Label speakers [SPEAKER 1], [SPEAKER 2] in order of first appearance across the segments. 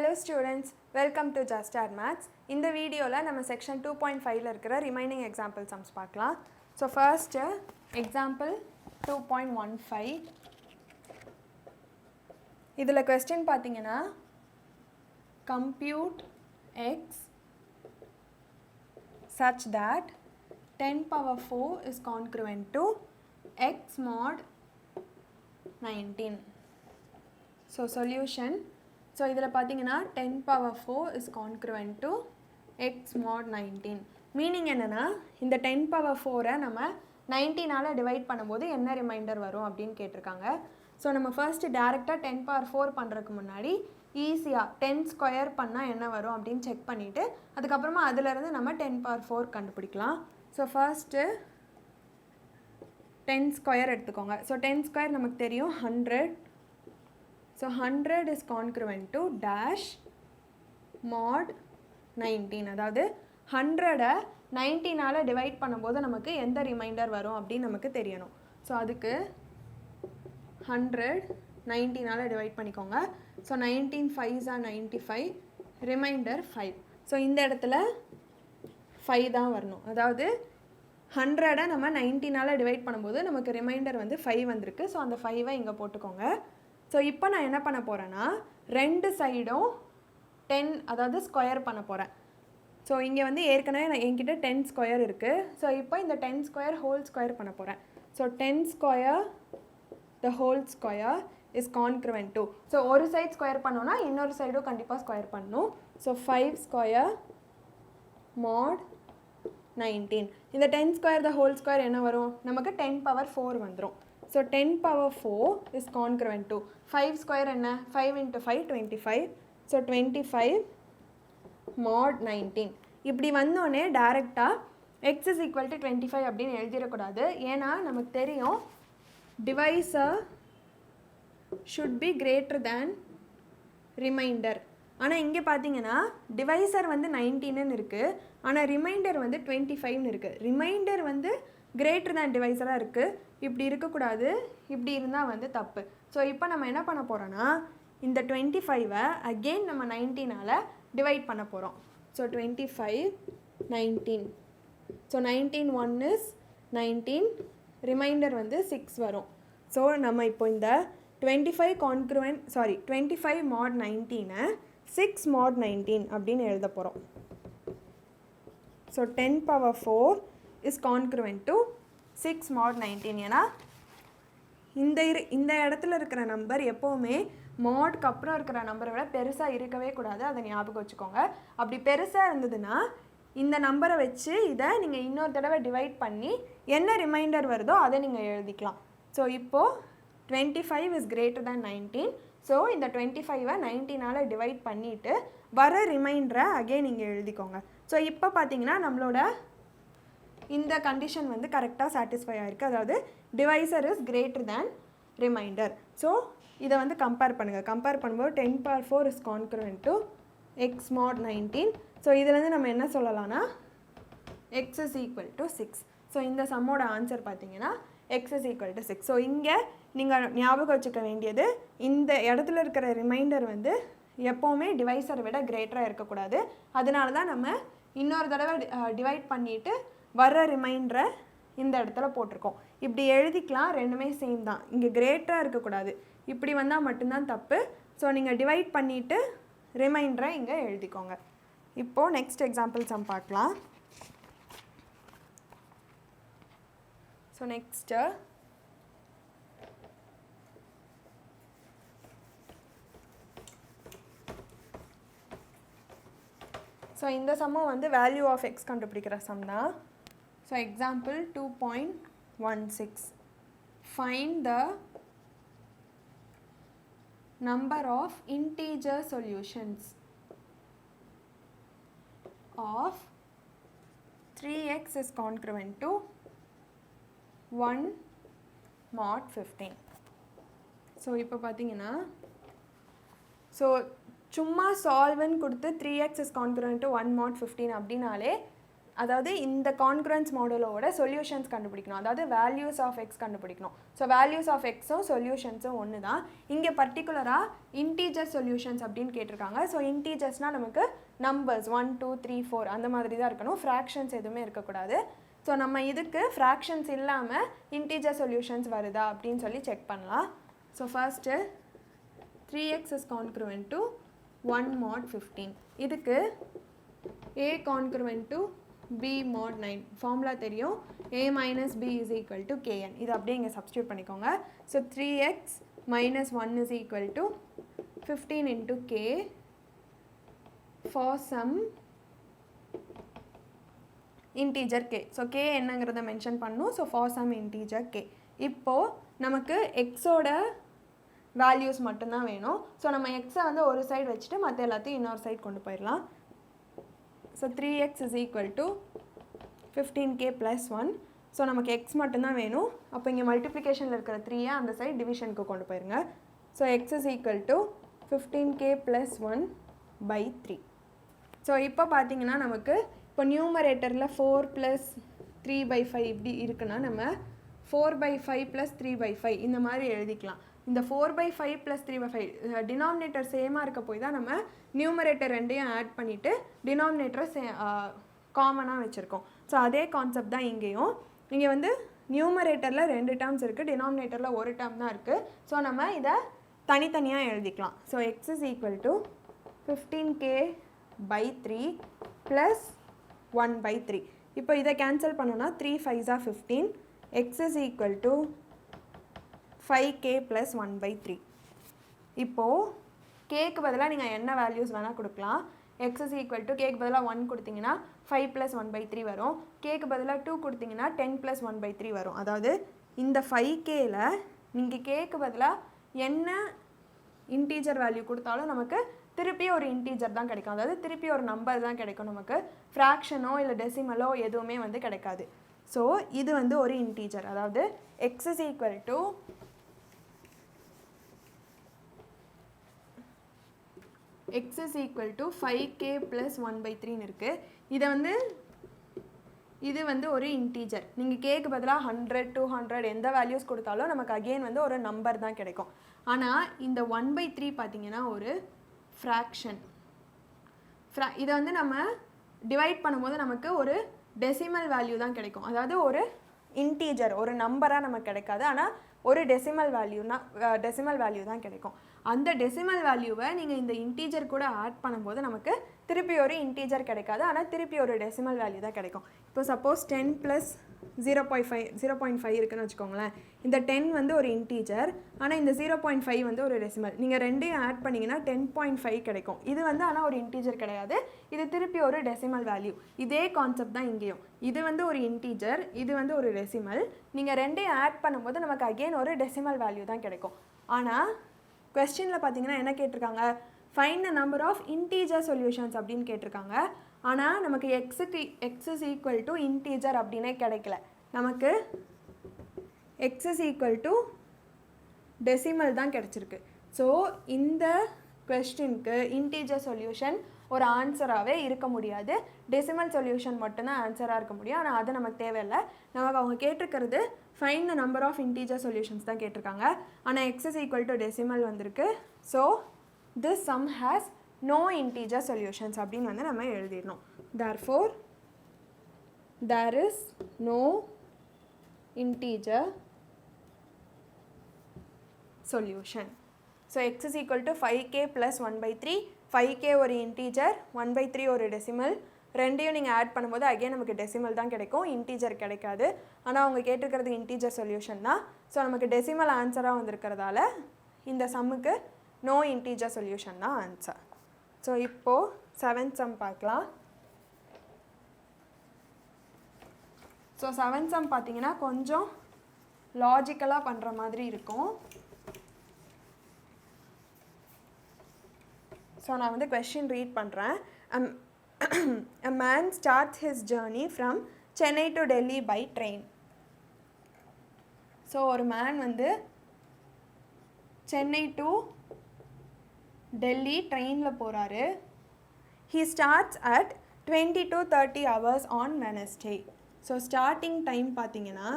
[SPEAKER 1] Hello students, welcome to Just Add Maths. In the video la nama section 2.5 la irukra remaining example sums paakalam. So first example 2.15. idhula question pathina compute x such that 10 power 4 is congruent to x mod 19. So solution. So இதில் பார்த்தீங்கன்னா 10 power 4 is congruent to x mod 19. Meaning என்னன்னா இந்த 10 power 4 நம்ம 19ஆல் divide பண்ணும்போது என்ன reminder வரும் அப்படின்னு கேட்டிருக்காங்க. ஸோ நம்ம ஃபர்ஸ்ட் டேரெக்டாக 10 power 4 பண்ணுறதுக்கு முன்னாடி ஈஸியாக 10 ஸ்கொயர் பண்ணால் என்ன வரும் அப்படின்னு செக் பண்ணிவிட்டு அதுக்கப்புறமா அதிலிருந்து நம்ம 10 power 4 கண்டுபிடிக்கலாம். ஸோ ஃபர்ஸ்ட்டு 10 ஸ்கொயர் எடுத்துக்கோங்க. ஸோ 10 ஸ்கொயர் நமக்கு தெரியும் 100. So 100 is congruent to dash mod 19. அதாவது 100 19ஆல் டிவைட் பண்ணும்போது நமக்கு எந்த ரிமைண்டர் வரும் அப்படின்னு நமக்கு தெரியணும். ஸோ அதுக்கு 100 19ஆல் டிவைட் பண்ணிக்கோங்க. So 19 5s are 95, remainder 5. So இந்த இடத்துல 5 தான் வரணும். அதாவது 100 நம்ம 19ஆல் டிவைட் பண்ணும்போது நமக்கு ரிமைண்டர் வந்து 5 வந்திருக்கு. ஸோ அந்த 5ஐ இங்கே போட்டுக்கோங்க. ஸோ இப்போ நான் என்ன பண்ண போகிறேன்னா ரெண்டு சைடும் 10 அதாவது ஸ்கொயர் பண்ண போகிறேன். ஸோ இங்கே வந்து ஏற்கனவே என்கிட்ட 10 ஸ்கொயர் இருக்குது. ஸோ இப்போ இந்த 10 ஸ்கொயர் ஹோல் ஸ்கொயர் பண்ண போகிறேன். So 10 square the whole square is congruent to. So ஒரு சைடு ஸ்கொயர் பண்ணோன்னா இன்னொரு சைடும் கண்டிப்பாக ஸ்கொயர் பண்ணணும். So 5 square mod 19. இந்த 10 ஸ்கொயர் த ஹோல் ஸ்கொயர் என்ன வரும் நமக்கு 10 power 4 வந்துடும். So 10 power 4 is congruent to 5 square என்ன 5 into 5 25. So 25 mod 19. இப்படி வந்தோடனே டைரெக்டாக x is equal to 25 அப்படின்னு எழுதிடக்கூடாது. ஏன்னா நமக்கு தெரியும் divisor should be greater than remainder. ஆனால் இங்கே பார்த்தீங்கன்னா டிவைசர் வந்து 19ன்னு இருக்குது, ஆனால் ரிமைண்டர் வந்து 25ன்னு இருக்குது. ரிமைண்டர் வந்து கிரேட்டர் தேன் டிவைஸராக இருக்குது. இப்படி இருக்கக்கூடாது, இப்படி இருந்தால் வந்து தப்பு. ஸோ இப்போ நம்ம என்ன பண்ண போகிறோன்னா இந்த 25ஐ அகெயின் நம்ம 19ஆல் டிவைட் பண்ண போகிறோம். ஸோ 25 19. ஸோ 19 1 is 19, ரிமைண்டர் வந்து 6 வரும். ஸோ நம்ம இப்போ இந்த 25 mod 19-ஐ 6 mod 19 அப்படின்னு எழுத போகிறோம். So 10 power 4 is congruent to 6 mod 19. ஏன்னா இந்த இடத்துல இருக்கிற நம்பர் எப்போவுமே மாட்க்கு அப்புறம் இருக்கிற நம்பரை விட பெருசாக இருக்கவே கூடாது. அதை ஞாபகம் வச்சுக்கோங்க. அப்படி பெருசாக இருந்ததுன்னா இந்த நம்பரை வச்சு இதை நீங்கள் இன்னொரு தடவை டிவைட் பண்ணி என்ன ரிமைண்டர் வருதோ அதை நீங்கள் எழுதிக்கலாம். ஸோ இப்போது 25 is greater than 19. ஸோ இந்த 25ஐ 19ஆல் டிவைட் பண்ணிவிட்டு வர ரிமைண்டரை அகெயின் நீங்கள் எழுதிக்கோங்க. ஸோ இப்போ பார்த்தீங்கன்னா நம்மளோட இந்த கண்டிஷன் வந்து கரெக்டாக சாட்டிஸ்ஃபை ஆகிருக்கு. அதாவது divisor is greater than remainder. So இதை வந்து கம்பேர் பண்ணுங்கள். கம்பேர் பண்ணும்போது 10 power 4 is congruent to x mod 19. So இதுலேருந்து நம்ம என்ன சொல்லலாம்னா x is equal to 6. So இந்த சம்மோட ஆன்சர் பார்த்தீங்கன்னா x is equal to 6. So இங்கே நீங்கள் ஞாபகம் வச்சுக்க வேண்டியது இந்த இடத்துல இருக்கிற ரிமைண்டர் வந்து எப்போவுமே டிவைசரை விட கிரேட்டராக இருக்கக்கூடாது. அதனால தான் நம்ம இன்னொரு தடவை டிவைட் பண்ணிவிட்டு வர்ற ரிமைண்டரை இந்த இடத்துல போட்டிருக்கோம். இப்படி எழுதிக்கலாம், ரெண்டுமே சேம் தான். இங்கே கிரேட்டராக இருக்கக்கூடாது, இப்படி வந்தால் மட்டும்தான் தப்பு. ஸோ நீங்கள் டிவைட் பண்ணிவிட்டு ரிமைண்டரை இங்கே எழுதிக்கோங்க. இப்போது நெக்ஸ்ட் எக்ஸாம்பிள் சம் பார்க்கலாம். ஸோ நெக்ஸ்ட்டு ஸோ இந்த சம்மும் வந்து வேல்யூ ஆஃப் எக்ஸ் கண்டுபிடிக்கிற சம் தான். So example 2.16. Find the number of integer solutions of 3x is congruent to 1 mod 15. So இப்போ பார்த்தீங்கன்னா ஸோ சும்மா சால்வன் கொடுத்து 3x is congruent to 1 mod 15 அப்படின்னாலே அதாவது இந்த கான்க்ரன்ஸ் மாடலோட சொல்யூஷன்ஸ் கண்டுபிடிக்கணும், அதாவது வேல்யூஸ் ஆஃப் எக்ஸ் கண்டுபிடிக்கணும். ஸோ வேல்யூஸ் ஆஃப் எக்ஸும் சொல்யூஷன்ஸும் ஒன்று தான். இங்கே பர்டிகுலராக இன்டீஜர் சொல்யூஷன்ஸ் அப்படின்னு கேட்டிருக்காங்க. ஸோ இன்டீஜர்ஸ்னால் நமக்கு நம்பர்ஸ் 1 2 3 4 அந்த மாதிரி தான் இருக்கணும், ஃப்ராக்ஷன்ஸ் எதுவுமே இருக்கக்கூடாது. ஸோ நம்ம இதுக்கு ஃப்ராக்ஷன்ஸ் இல்லாமல் இன்டீஜர் சொல்யூஷன்ஸ் வருதா அப்படின்னு சொல்லி செக் பண்ணலாம். So first 3x is congruent to 1 mod 15. இதுக்கு a congruent to b mod 9 formula தெரியும், a minus b is equal to kn. இது அப்படியே இங்கே சப்ஸ்டியூட் பண்ணிக்கோங்க. So 3x minus 1 is equal to 15 into k for some integer k. So k என்னங்கிறத mention பண்ணும். So for some integer k. இப்போது நமக்கு எக்ஸோட வேல்யூஸ் மட்டும்தான் வேணும். ஸோ நம்ம எக்ஸை வந்து ஒரு சைடு வச்சுட்டு மற்ற எல்லாத்தையும் இன்னொரு சைடு கொண்டு போயிடலாம். So 3x is equal to 15k plus 1. So நமக்கு எக்ஸ் மட்டும்தான் வேணும். அப்போ இங்கே மல்டிப்ளிகேஷனில் இருக்கிற 3ஐ அந்த சைடு டிவிஷனுக்கு கொண்டு போயிருங்க. So x is equal to 15k plus 1 by 3. So இப்போ பார்த்தீங்கன்னா நமக்கு இப்போ நியூமரேட்டரில் 4 + 3/5 இப்படி இருக்குன்னா நம்ம 4/5 + 3/5 இந்த மாதிரி எழுதிக்கலாம். இந்த 4/5 + 3/5 டினாமினேட்டர் சேமாக இருக்க போய் தான் நம்ம நியூமரேட்டர் ரெண்டையும் ஆட் பண்ணிவிட்டு டினாமினேட்டரை காமனாக வச்சுருக்கோம். ஸோ அதே கான்செப்ட் தான் இங்கேயும். இங்கே வந்து நியூமரேட்டரில் 2 டேர்ம்ஸ் இருக்குது, டினாமினேட்டரில் ஒரு டேர்ம் தான் இருக்குது. ஸோ நம்ம இதை தனித்தனியாக எழுதிக்கலாம். So x is equal to 15k by 3 plus 1/3. இப்போ இதை கேன்சல் பண்ணோன்னா 3 5s are 15. x is equal to 5k plus 1/3. இப்போது கேக்கு பதிலாக நீங்கள் என்ன வேல்யூஸ் வேணால் கொடுக்கலாம். x is equal to கேக்கு பதிலாக 1 கொடுத்தீங்கன்னா 5 plus 1/3 வரும். கேக்கு பதிலாக 2 கொடுத்தீங்கன்னா 10 plus 1/3 வரும். அதாவது இந்த 5kல நீங்கள் கேக்கு பதிலாக என்ன இன்டீஜர் வேல்யூ கொடுத்தாலும் நமக்கு திருப்பி ஒரு இன்டீஜர் தான் கிடைக்கும், அதாவது திருப்பி ஒரு நம்பர் தான் கிடைக்கும். நமக்கு ஃப்ராக்ஷனோ இல்லை டெசிமலோ எதுவுமே வந்து கிடைக்காது. ஸோ இது வந்து ஒரு இன்டீஜர், அதாவது x is equal to x is equal to 5k plus 1/3 இருக்குது. இது வந்து ஒரு இன்டீஜர். நீங்கள் கேக்கு பதிலாக 100 200 எந்த வேல்யூஸ் கொடுத்தாலும் நமக்கு அகெயின் வந்து ஒரு நம்பர் தான் கிடைக்கும். ஆனால் இந்த 1/3 பார்த்தீங்கன்னா ஒரு ஃப்ராக்ஷன். இதை வந்து நம்ம டிவைட் பண்ணும்போது நமக்கு ஒரு டெசிமல் வேல்யூ தான் கிடைக்கும், அதாவது ஒரு இன்டீஜர் ஒரு நம்பராக நமக்கு கிடைக்காது. ஆனால் ஒரு டெசிமல் வேல்யூ தான் கிடைக்கும். அந்த டெசிமல் வேல்யூவை நீங்கள் இந்த இன்டீஜர் கூட ஆட் பண்ணும்போது நமக்கு திருப்பி ஒரு இன்டீஜர் கிடைக்காது, ஆனால் திருப்பி ஒரு டெசிமல் வேல்யூ தான் கிடைக்கும். இப்போ சப்போஸ் 10 + 0.5 இருக்குன்னு வச்சுக்கோங்களேன். இந்த 10 வந்து ஒரு இன்டீஜர், ஆனால் இந்த 0.5 வந்து ஒரு டெசிமல். நீங்கள் ரெண்டையும் ஆட் பண்ணிங்கன்னா 10.5 கிடைக்கும். இது வந்து ஆனால் ஒரு இன்டீஜர் கிடையாது, இது திருப்பி ஒரு டெசிமல் வேல்யூ. இதே கான்செப்ட் தான் இங்கேயும். இது வந்து ஒரு இன்டீஜர், இது வந்து ஒரு டெசிமல். நீங்கள் ரெண்டையும் ஆட் பண்ணும்போது நமக்கு அகெயின் ஒரு டெசிமல் வேல்யூ தான் கிடைக்கும். ஆனால் கொஸ்டினில் பார்த்தீங்கன்னா என்ன கேட்டிருக்காங்க, find the number of integer solutions அப்படின்னு கேட்டிருக்காங்க. ஆனால் நமக்கு x is equal to integer அப்படின்னே கிடைக்கல. நமக்கு x is equal to decimal தான் கிடச்சிருக்கு. ஸோ இந்த கொஸ்டினுக்கு இன்டீஜர் சொல்யூஷன் ஒரு ஆன்சராகவே இருக்க முடியாது, டெசிமல் சொல்யூஷன் மட்டும்தான் ஆன்சராக இருக்க முடியும். ஆனால் அது நமக்கு தேவையில்லை. நமக்கு அவங்க கேட்டிருக்கிறது find the number of integer solutions தான் கேட்டிருக்காங்க. ஆனால் x is equal to decimal வந்திருக்கு. So this sum has no integer solutions அப்படின்னு வந்து நம்ம எழுதிடணும். therefore there is no integer solution. so x is equal to 5k plus 1/3. 5k ஒரு integer, 1/3 ஒரு decimal. ரெண்டையும் நீங்கள் ஆட் பண்ணும்போது அகைன் நமக்கு டெசிமல் தான் கிடைக்கும், இன்டீஜர் கிடைக்காது. ஆனால் அவங்க கேட்டிருக்கிறது இன்டீஜர் சொல்யூஷன் தான். ஸோ நமக்கு டெசிமல் ஆன்சராக வந்திருக்கிறதால இந்த சம்முக்கு நோ இன்டீஜர் சொல்யூஷன் தான் ஆன்சர். ஸோ இப்போது 7th சம் பார்க்கலாம். ஸோ 7th சம் பார்த்தீங்கன்னா கொஞ்சம் லாஜிக்கலாக பண்ணுற மாதிரி இருக்கும். ஸோ நான் வந்து கொஸ்டின் ரீட் பண்ணுறேன். A man starts his journey from Chennai to Delhi by train. So ஒரு மேன் வந்து சென்னை டு டெல்லி ட்ரெயினில் போகிறாரு. He starts at 20 to 30 hours on Wednesday. So starting time பார்த்தீங்கன்னா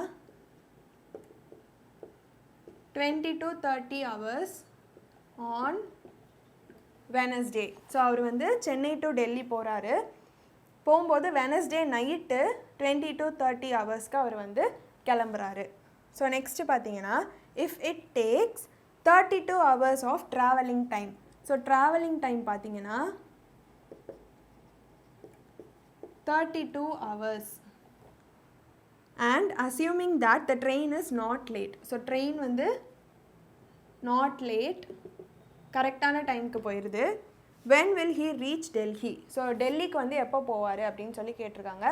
[SPEAKER 1] 20 to 30 hours on Wednesday. So அவர் வந்து Chennai to Delhi போகிறாரு. போகும்போது Wednesday night 20 to 30 ஹவர்ஸ்க்கு அவர் வந்து கிளம்புறாரு. ஸோ நெக்ஸ்ட்டு பார்த்தீங்கன்னா if it takes 32 hours of travelling time. So travelling time பார்த்தீங்கன்னா 32 hours and assuming that the train is not late. So train வந்து not late, கரெக்டான டைமுக்கு போயிடுது. when will he reach Delhi? So டெல்லிக்கு வந்து எப்போ போவார் அப்படின்னு சொல்லி கேட்டிருக்காங்க.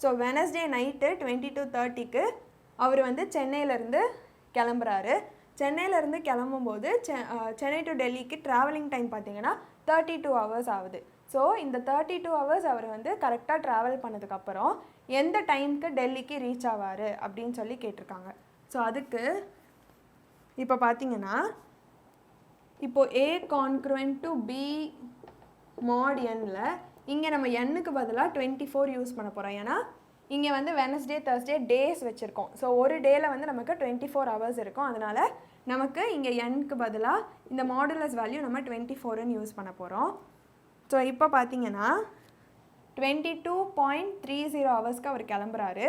[SPEAKER 1] ஸோ வெனஸ்டே நைட்டு 20 to 30க்கு அவர் வந்து சென்னையிலேருந்து கிளம்புறாரு. சென்னையிலேருந்து கிளம்பும்போது சென்னை டு டெல்லிக்கு ட்ராவலிங் டைம் பார்த்தீங்கன்னா 32 hours ஆகுது. ஸோ இந்த 32 hours அவர் வந்து கரெக்டாக ட்ராவல் பண்ணதுக்கப்புறம் எந்த டைமுக்கு டெல்லிக்கு ரீச் ஆவார் அப்படின்னு சொல்லி கேட்டிருக்காங்க. ஸோ அதுக்கு இப்போ பார்த்தீங்கன்னா இப்போது A congruent to B mod nல இங்கே நம்ம எண்ணுக்கு பதிலாக 24 யூஸ் பண்ண போகிறோம். ஏன்னா இங்கே வந்து வெனஸ்டே தர்ஸ்டே டேஸ் வச்சுருக்கோம். ஸோ ஒரு டேயில் வந்து நமக்கு 24 hours இருக்கும். அதனால் நமக்கு இங்கே எண்ணுக்கு பதிலாக இந்த மாடுலஸ் வேல்யூ நம்ம 24ன்னு யூஸ் பண்ண போகிறோம். ஸோ இப்போ பார்த்தீங்கன்னா 22.30 ஹவர்ஸ்க்கு அவர் கிளம்புறாரு.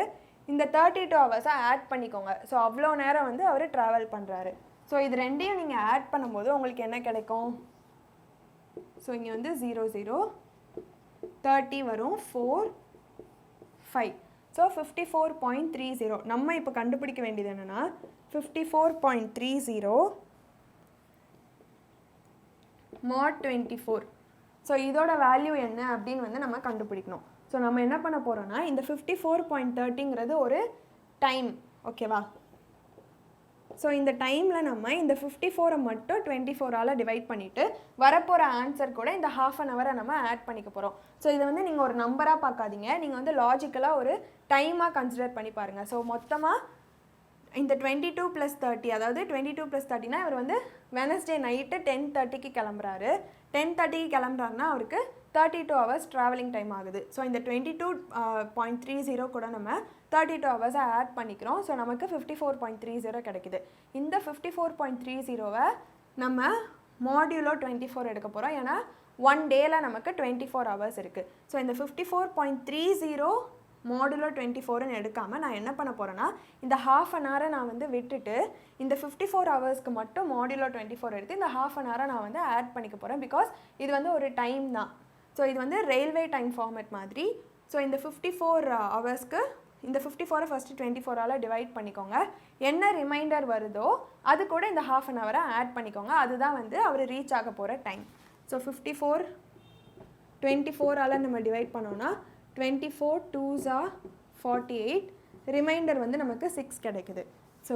[SPEAKER 1] இந்த 32 ஹவர்ஸை ஆட் பண்ணிக்கோங்க. ஸோ அவ்வளோ நேரம் வந்து அவர் ட்ராவல் பண்ணுறாரு. ஸோ இது ரெண்டையும் நீங்கள் ஆட் பண்ணும்போது உங்களுக்கு என்ன கிடைக்கும்? ஸோ இங்கே வந்து 0 0 30 வரும், 4 5. ஸோ 54.30. நம்ம இப்போ கண்டுபிடிக்க வேண்டியது என்னென்னா 54.30 mod 24. ஸோ இதோட வேல்யூ என்ன அப்படின்னு வந்து நம்ம கண்டுபிடிக்கணும். ஸோ நம்ம என்ன பண்ண போகிறோன்னா இந்த 54.30ங்கிறது ஒரு டைம், ஓகேவா? ஸோ இந்த டைமில் நம்ம இந்த 54 மட்டும் 24ஆல் டிவைட் பண்ணிவிட்டு வரப்போகிற ஆன்சர் கூட இந்த ½ an hour நம்ம ஆட் பண்ணிக்க போகிறோம். ஸோ இதை வந்து நீங்கள் ஒரு நம்பராக பார்க்காதீங்க, நீங்கள் வந்து லாஜிக்கலாக ஒரு டைமாக கன்சிடர் பண்ணி பாருங்கள். ஸோ மொத்தமாக இந்த 22 + 30, அதாவது 22 + 30னா இவர் வந்து வெனஸ்டே நைட்டு 10:30க்கு கிளம்புறாரு. 10:30க்கு கிளம்புறாருன்னா அவருக்கு 32 hours ட்ராவலிங் டைம் ஆகுது. ஸோ இந்த 22.30 கூட நம்ம 32 ஹவர்ஸை ஆட் பண்ணிக்கிறோம். ஸோ நமக்கு 54.30 கிடைக்குது. இந்த 54.30வை நம்ம மாடியூலோ 24 எடுக்க போகிறோம். ஏன்னா ஒன் டேயில் நமக்கு 24 hours இருக்குது. ஸோ இந்த 54.30 மாடுலோ 24ன்னு எடுக்காமல் நான் என்ன பண்ண போகிறேன்னா இந்த ½ an hour நான் வந்து விட்டுட்டு இந்த 54 ஹவர்ஸ்க்கு மட்டும் மாடுலோ 24 எடுத்து இந்த ½ an hour நான் வந்து ஆட் பண்ணிக்க போகிறேன். பிகாஸ் இது வந்து ஒரு டைம் தான். ஸோ இது வந்து ரயில்வே டைம் ஃபார்மேட் மாதிரி. ஸோ இந்த 54 ஹவர்ஸ்க்கு இந்த 54 ஃபஸ்ட்டு 24ஆல் டிவைட் பண்ணிக்கோங்க. என்ன ரிமைண்டர் வருதோ அது கூட இந்த ½ an hour ஆட் பண்ணிக்கோங்க. அதுதான் வந்து அவர் ரீச் ஆக போகிற டைம். ஸோ 54 24ஆல் நம்ம டிவைட் பண்ணோன்னா 24 2s are 48, ரிமைண்டர் வந்து நமக்கு 6 கிடைக்குது. ஸோ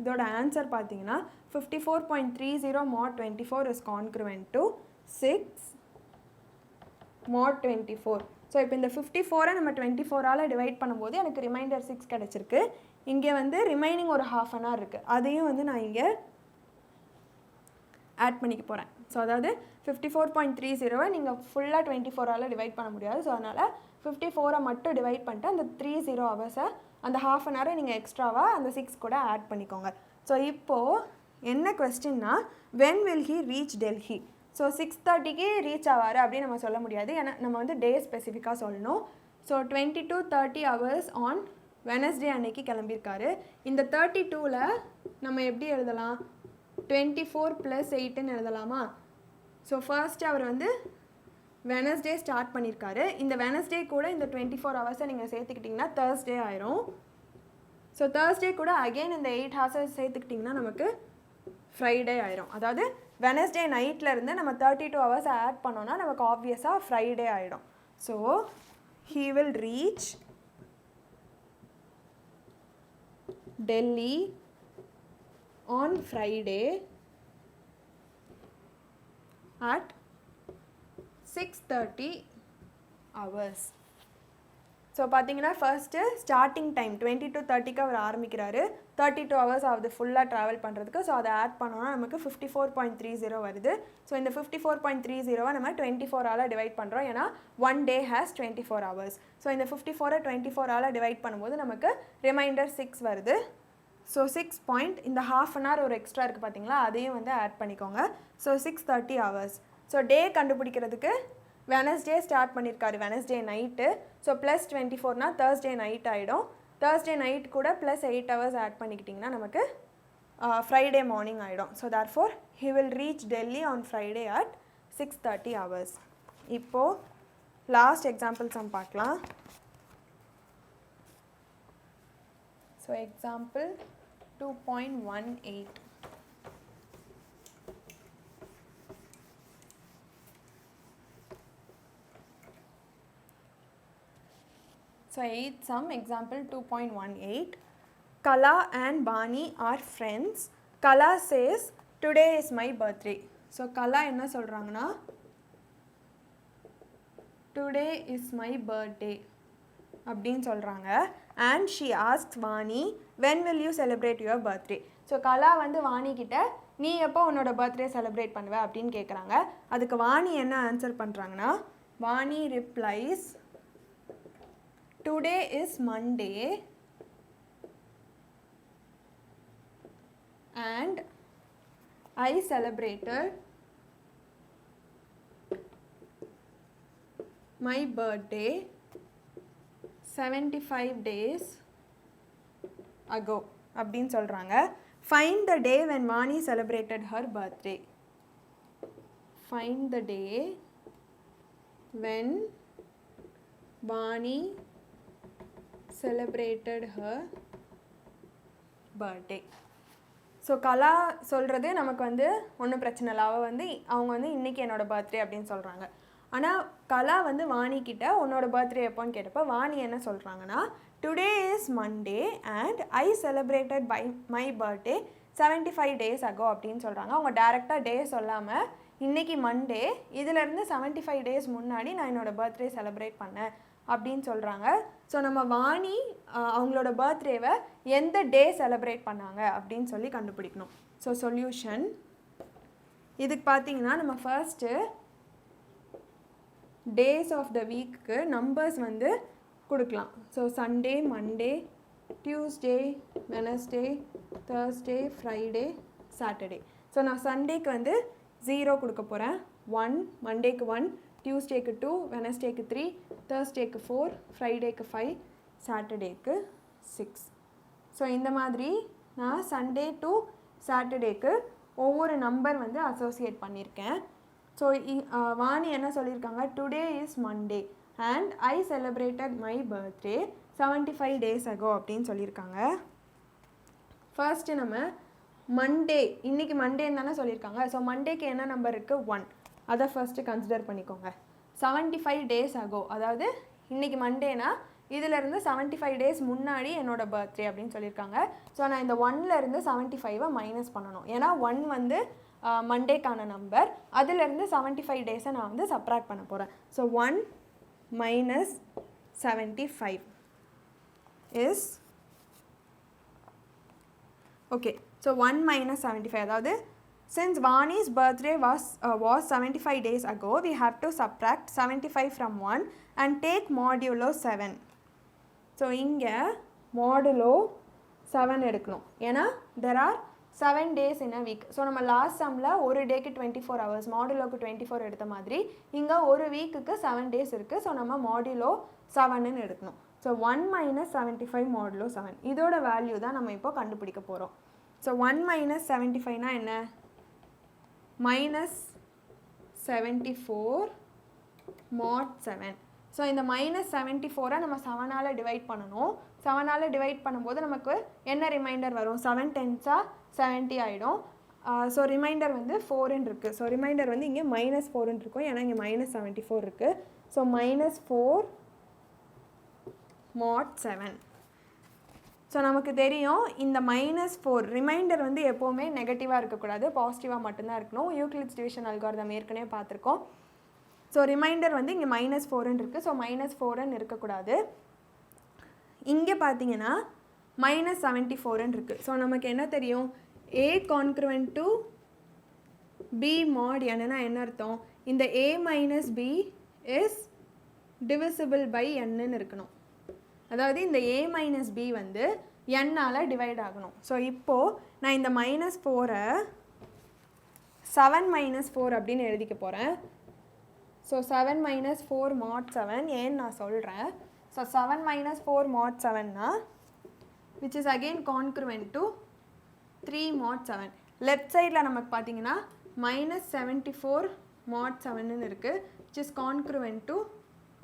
[SPEAKER 1] இதோட ஆன்சர் பார்த்தீங்கன்னா 54.30 mod 24 is congruent to 6 mod 24. So இப்போ இந்த 54 நம்ம 24ஆல் டிவைட் பண்ணும்போது எனக்கு ரிமைண்டர் 6 கிடச்சிருக்கு. இங்கே வந்து ரிமைனிங் ஒரு ½ an hour இருக்குது, அதையும் வந்து நான் இங்கே ஆட் பண்ணிக்க போகிறேன். ஸோ அதாவது 54.30வை நீங்கள் ஃபுல்லாக 24ஆல் டிவைட் பண்ண முடியாது. ஸோ அதனால் 54 மட்டும் டிவைட் பண்ணிட்டு அந்த 30 ஹவர்ஸை அந்த ½ an hour நீங்கள் எக்ஸ்ட்ராவாக அந்த 6 கூட ஆட் பண்ணிக்கோங்க. ஸோ இப்போது என்ன கொஸ்டின்னா when will he reach Delhi? So 6:30க்கு ரீச் ஆவார் அப்படின்னு நம்ம சொல்ல முடியாது. ஏன்னா நம்ம வந்து டே ஸ்பெசிஃபிக்காக சொல்லணும். So 20 to 30 hours on Wednesday அன்னைக்கு கிளம்பியிருக்காரு. இந்த 32ல் நம்ம எப்படி எழுதலாம்? 24 + 8ன்னு எழுதலாமா? ஸோ ஃபர்ஸ்ட் அவர் வந்து வெனஸ்டே ஸ்டார்ட் பண்ணியிருக்காரு. இந்த வெனஸ்டே கூட இந்த 24 ஹவர்ஸை நீங்கள் சேர்த்துக்கிட்டிங்கன்னா தேர்ஸ்டே ஆயிரும். ஸோ தேர்ஸ்டே கூட அகெயின் இந்த 8 hours சேர்த்துக்கிட்டிங்கன்னா நமக்கு ஃப்ரைடே ஆயிரும். அதாவது வெனஸ்டே நைட்லேருந்து நம்ம 32 ஹவர்ஸ் ஆட் பண்ணோன்னா நமக்கு ஆப்வியஸாக ஃப்ரைடே ஆகிடும். So he will reach Delhi on Friday at 6:30 hours. So பார்த்தீங்கன்னா ஃபர்ஸ்ட்டு ஸ்டார்டிங் டைம் 20 to 30க்கு அவர் ஆரம்பிக்கிறாரு, 32 hours ஆகுது ஃபுல்லாக ட்ராவல் பண்ணுறதுக்கு. ஸோ அதை ஆட் பண்ணோன்னா நமக்கு 54.30 வருது. ஸோ இந்த 54.30 நம்ம 24ஆல் டிவைட் பண்ணுறோம், ஏன்னா 1 day has 24 hours. ஸோ இந்த 54 24ஆல் டிவைட் பண்ணும்போது நமக்கு ரிமைண்டர் 6 வருது. ஸோ 6 பாயிண்ட் இந்த ½ an hour ஒரு எக்ஸ்ட்ரா இருக்குது பார்த்தீங்களா, அதையும் வந்து ஆட் பண்ணிக்கோங்க. So 6:30 hours. ஸோ டே கண்டுபிடிக்கிறதுக்கு வெனஸ்டே ஸ்டார்ட் பண்ணியிருக்காரு, வெனஸ்டே நைட்டு. ஸோ ப்ளஸ் 24னா தேர்ஸ்டே நைட் ஆகிடும். தேர்ஸ்டே நைட் கூட ப்ளஸ் 8 hours ஆட் பண்ணிக்கிட்டிங்கன்னா நமக்கு ஃப்ரைடே மார்னிங் ஆகிடும். So therefore he will reach Delhi on Friday at 6:30 hours. இப்போது லாஸ்ட் எக்ஸாம்பிள்ஸ் நம்ம பார்க்கலாம். So example 2.18. So 8th sum, example 2.18. Kala and Bani are friends. Kala says, today is my birthday. So Kala என்ன சொல்கிறாங்கன்னா, today is my birthday அப்படின்னு சொல்கிறாங்க. And she asks Vani, when will you celebrate your birthday? So Kala வந்து வாணி கிட்ட நீ எப்போ உன்னோட birthday celebrate பண்ணுவ அப்படின்னு கேட்குறாங்க. அதுக்கு வாணி என்ன ஆன்சர் பண்ணுறாங்கன்னா, Vani replies, today is Monday and I celebrated my birthday 75 days ago அப்படின்னு சொல்கிறாங்க. Find the day when Vani celebrated her birthday. Find the day when Vani celebrated her birthday. So Kala சொல்கிறது நமக்கு வந்து ஒன்றும் பிரச்சனை இல்லை, அவங்க வந்து இன்றைக்கி என்னோடய பர்த்டே அப்படின்னு சொல்கிறாங்க. ஆனால் கலா வந்து வாணி கிட்ட உன்னோட பர்த்டே எப்போன்னு கேட்டப்போ வாணி என்ன சொல்கிறாங்கன்னா, today is Monday and I celebrated my birthday 75 days ago அப்படின்னு சொல்கிறாங்க. அவங்க டேரெக்டாக டே சொல்லாமல் இன்றைக்கி மண்டே, இதிலேருந்து 75 days முன்னாடி நான் என்னோடய பர்த்டே செலிப்ரேட் பண்ணேன் அப்படின்னு சொல்கிறாங்க. ஸோ நம்ம வாணி அவங்களோட பர்த்டேவை எந்த டே செலிப்ரேட் பண்ணாங்க அப்படின்னு சொல்லி கண்டுபிடிக்கணும். ஸோ சொல்யூஷன் இதுக்கு பார்த்தீங்கன்னா நம்ம first days of the week numbers வந்து கொடுக்கலாம். So Sunday, Monday, Tuesday, Wednesday, Thursday, Friday, Saturday. So நான் சண்டேக்கு வந்து 0 கொடுக்க போகிறேன், 1, மண்டேக்கு 1, டியூஸ்டேக்கு 2, வெனஸ்டேக்கு 3, தேர்ஸ்டேக்கு 4, ஃப்ரைடேக்கு 5, சாட்டர்டேக்கு 6. ஸோ இந்த மாதிரி நான் சண்டே டு சாட்டர்டேக்கு ஒவ்வொரு நம்பர் வந்து அசோசியேட் பண்ணியிருக்கேன். ஸோ வாணி என்ன சொல்லியிருக்காங்க, today is Monday and I celebrated my birthday 75 days ago அப்படின்னு சொல்லியிருக்காங்க. ஃபர்ஸ்ட்டு நம்ம மண்டே, இன்றைக்கி மண்டேன்னு தானே சொல்லியிருக்காங்க. ஸோ மண்டேக்கு என்ன நம்பர் இருக்குது, 1. அதை ஃபர்ஸ்ட்டு கன்சிடர் பண்ணிக்கோங்க. 75 days ago, அதாவது இன்றைக்கி மண்டேனா இதிலேருந்து 75 days முன்னாடி என்னோடய பர்த்டே அப்படின்னு சொல்லியிருக்காங்க. ஸோ நான் இந்த 1லேருந்து 75 மைனஸ் பண்ணணும், ஏன்னா 1 வந்து மண்டேக்கான நம்பர், அதிலேருந்து 75 days நான் வந்து சப்ராக்ட் பண்ண போகிறேன். So 1 minus 75 is okay. So 1 minus 75, அதாவது since Vani's birthday was 75 days ago, we have to subtract 75 from 1 and take modulo 7. So இங்கே modulo 7 எடுக்கணும், ஏன்னா there are 7 days in a week. So நம்ம last சம்மில் ஒரு டேக்கு 24 hours, மாடுலோக்கு 24 எடுத்த மாதிரி இங்கே ஒரு வீக்குக்கு 7 days இருக்குது. ஸோ நம்ம மாடுலோ 7ன்னு எடுக்கணும். ஸோ 1 minus 75 மாடுலோ 7, இதோட வேல்யூ தான் நம்ம இப்போ கண்டுபிடிக்க போகிறோம். ஸோ 1 minus 75னா என்ன, minus 74 mod 7. ஸோ இந்த மைனஸ் 74 நம்ம 7ஆல் டிவைட் பண்ணணும். 7ஆல் டிவைட் பண்ணும்போது நமக்கு என்ன ரிமைண்டர் வரும், 7 10s 70 ஆகிடும். ஸோ ரிமைண்டர் வந்து 4ன்னு இருக்குது. ஸோ ரிமைண்டர் வந்து இங்கே -4ன்னு இருக்கும், ஏன்னா இங்கே -74 இருக்குது. So -4 mod 7. ஸோ நமக்கு தெரியும் இந்த -4 ரிமைண்டர் வந்து எப்போவுமே நெகட்டிவாக இருக்கக்கூடாது, பாசிட்டிவாக மட்டும்தான் இருக்கணும். யூக்ளிட்ஸ் டிவிஷன் அல்காரிதம் ஏற்கனவே பார்த்துருக்கோம். ஸோ ரிமைண்டர் வந்து இங்கே -4ன்னு இருக்குது. ஸோ -4ன்னு இருக்கக்கூடாது. இங்கே பார்த்தீங்கன்னா -74ன்னு இருக்குது. ஸோ நமக்கு என்ன தெரியும், A கான்க்ருவென்ட் டு B mod என்னன்னா என்ன அர்த்தம், இந்த A minus B is divisible by nன்னு இருக்கணும். அதாவது இந்த A minus B வந்து n-ஆல் டிவைட் ஆகணும். ஸோ இப்போது நான் இந்த -4-ஐ 7 - 4 அப்படின்னு எழுதிக்க போகிறேன். ஸோ 7 - 4 mod 7 ஏன்னு நான் சொல்கிறேன். So 7 - 4 mod 7னா which is again congruent to 3 mod 7. Left சைடில் நமக்கு பார்த்தீங்கன்னா -74 mod 7ன்னு இருக்குது, which is congruent to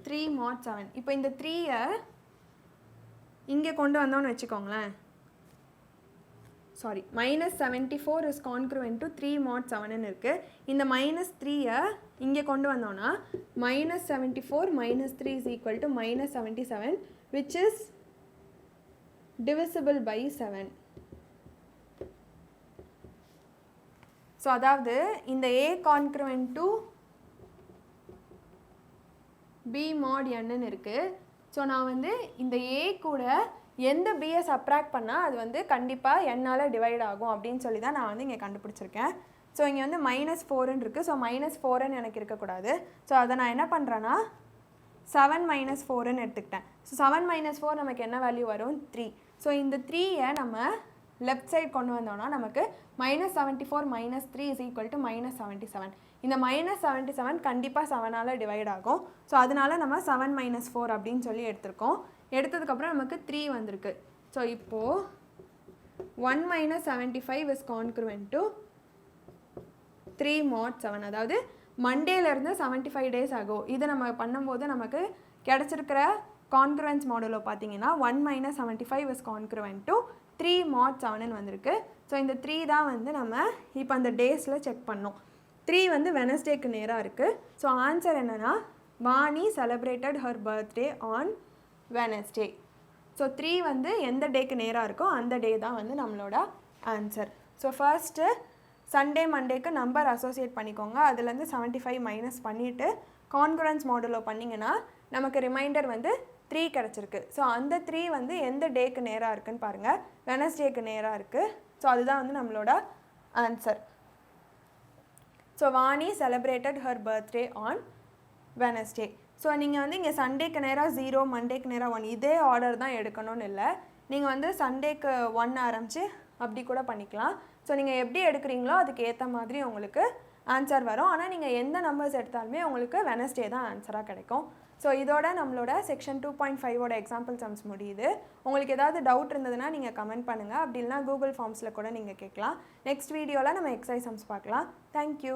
[SPEAKER 1] 3 mod 7. இப்போ இந்த 3-ஐ இங்கே கொண்டு வந்தோன்னு வச்சுக்கோங்களேன். Sorry, -74 is congruent to 3 mod 7ன்னு இருக்குது. இந்த -3-ஐ இங்கே கொண்டு வந்தோன்னா -74 - 3 is equal to -77, which is divisible by 7. So அதாவது இந்த A congruent to B mod nன்னு இருக்குது. ஸோ நான் வந்து இந்த A கூட எந்த Bயை சப்ராக்ட் பண்ணால் அது வந்து கண்டிப்பாக n-ஆல் டிவைட் ஆகும் அப்படின்னு சொல்லி தான் நான் வந்து இங்கே கண்டுபிடிச்சிருக்கேன். ஸோ இங்கே வந்து -4ன்னு இருக்குது. ஸோ -4ன்னு எனக்கு இருக்கக்கூடாது. ஸோ அதை நான் என்ன பண்ணுறேன்னா 7 - 4ன்னு எடுத்துக்கிட்டேன். ஸோ 7 - 4 நமக்கு என்ன வேல்யூ வரும், 3. ஸோ இந்த 3-ஐ நம்ம லெஃப்ட் சைட் கொண்டு வந்தோம்னா நமக்கு -74 - 3 is equal to -77. இந்த -77 கண்டிப்பாக 7-ஆல் டிவைட் ஆகும். ஸோ அதனால நம்ம 7 - 4 அப்படின்னு சொல்லி எடுத்திருக்கோம். எடுத்ததுக்கப்புறம் நமக்கு 3 வந்திருக்கு. ஸோ இப்போது 1 - 75 is congruent to 3 mod 7. அதாவது மண்டேலேருந்து 75 days ஆகும். இதை நம்ம பண்ணும்போது நமக்கு கிடச்சிருக்கிற கான்க்ருவன்ஸ் மாடலில் பார்த்தீங்கன்னா 1 - 75 is congruent to 3 mod 7ன்னு வந்திருக்கு. ஸோ இந்த 3 தான் வந்து நம்ம இப்போ அந்த டேஸில் செக் பண்ணோம். 3 வந்து வெனஸ்டேக்கு நேராக இருக்குது. ஸோ ஆன்சர் என்னென்னா Vani celebrated her birthday on Wednesday. So 3 வந்து எந்த டேக்கு நேராக இருக்கோ அந்த டே தான் வந்து நம்மளோட ஆன்சர். ஸோ ஃபர்ஸ்ட்டு சண்டே மண்டேக்கு நம்பர் அசோசியேட் பண்ணிக்கோங்க. அதுலேருந்து 75 மைனஸ் பண்ணிவிட்டு கான்க்ருவன்ஸ் மாடலில் பண்ணிங்கன்னா நமக்கு ரிமைண்டர் வந்து 3 கிடச்சிருக்கு. ஸோ அந்த 3 வந்து எந்த டேக்கு நேராக இருக்குதுன்னு பாருங்கள், வெனஸ்டேக்கு நேராக இருக்குது. ஸோ அதுதான் வந்து நம்மளோட answer. So Vani celebrated her birthday on Wednesday. So நீங்கள் வந்து இங்கே சண்டேக்கு நேராக 0, மண்டேக்கு நேராக 1 இதே ஆர்டர் தான் எடுக்கணும்னு இல்லை. நீங்கள் வந்து சண்டேக்கு 1 ஆரம்பித்து அப்படி கூட பண்ணிக்கலாம். ஸோ நீங்கள் எப்படி எடுக்கிறீங்களோ அதுக்கு ஏற்ற மாதிரி உங்களுக்கு ஆன்சர் வரும். ஆனால் நீங்கள் எந்த நம்பர்ஸ் எடுத்தாலுமே உங்களுக்கு வெனஸ்டே தான் ஆன்சராக கிடைக்கும். ஸோ இதோட நம்மளோட செக்ஷன் 2.5ஓட எக்ஸாம்பிள் சம்ஸ் முடியுது. உங்களுக்கு ஏதாவது டவுட் இருந்ததுன்னா நீங்கள் கமெண்ட் பண்ணுங்கள். அப்படி இல்லைனா கூகுள் ஃபார்ம்ஸில் கூட நீங்கள் கேட்கலாம். நெக்ஸ்ட் வீடியோவில் நம்ம எக்ஸசைஸ் சம்ஸ் பார்க்கலாம். தேங்க்யூ.